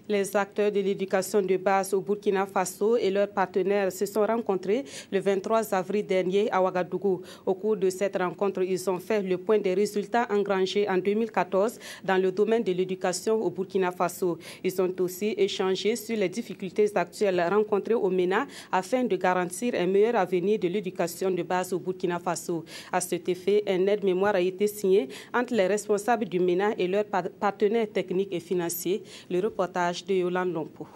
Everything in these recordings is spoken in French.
Les acteurs de l'éducation de base au Burkina Faso et leurs partenaires se sont rencontrés le 23 avril dernier à Ouagadougou. Au cours de cette rencontre, ils ont fait le point des résultats engrangés en 2014 dans le domaine de l'éducation au Burkina Faso. Ils ont aussi échangé sur les difficultés actuelles rencontrées au MENA afin de garantir un meilleur avenir de l'éducation de base au Burkina Faso. À cet effet, un aide-mémoire a été signé entre les responsables du MENA et leurs partenaires techniques et financiers. Le reportage de Yolande Lompo.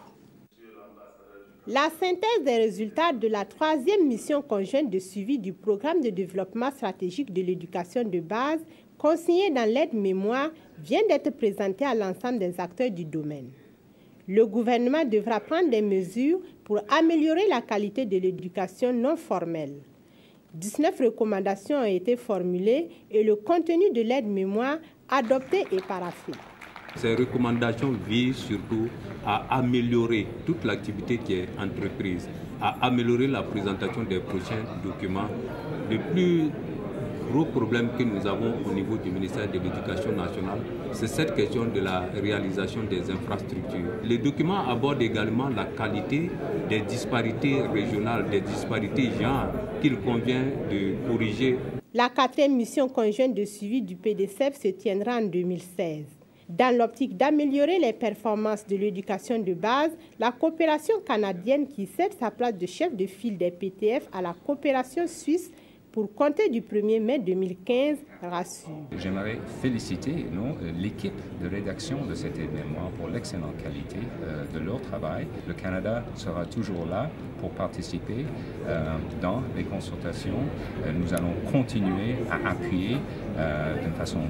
La synthèse des résultats de la 3e mission conjointe de suivi du programme de développement stratégique de l'éducation de base, consignée dans l'aide-mémoire, vient d'être présentée à l'ensemble des acteurs du domaine. Le gouvernement devra prendre des mesures pour améliorer la qualité de l'éducation non formelle. 19 recommandations ont été formulées et le contenu de l'aide-mémoire adopté et paraphé. Ces recommandations visent surtout à améliorer toute l'activité qui est entreprise, à améliorer la présentation des prochains documents. Le plus gros problème que nous avons au niveau du ministère de l'Éducation nationale, c'est cette question de la réalisation des infrastructures. Les documents abordent également la qualité des disparités régionales, des disparités genre qu'il convient de corriger. La 4e mission conjointe de suivi du PDCEP se tiendra en 2016. Dans l'optique d'améliorer les performances de l'éducation de base, la coopération canadienne qui cède sa place de chef de file des PTF à la coopération suisse pour compter du 1er mai 2015 rassure. J'aimerais féliciter l'équipe de rédaction de cette aide-mémoire pour l'excellente qualité de leur travail. Le Canada sera toujours là pour participer dans les consultations. Nous allons continuer à appuyer d'une façon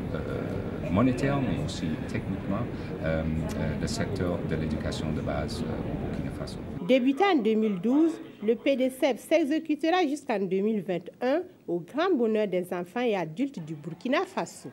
monétaire, mais aussi techniquement, le secteur de l'éducation de base au Burkina Faso. Débuté en 2012, le PDCEP s'exécutera jusqu'en 2021 au grand bonheur des enfants et adultes du Burkina Faso.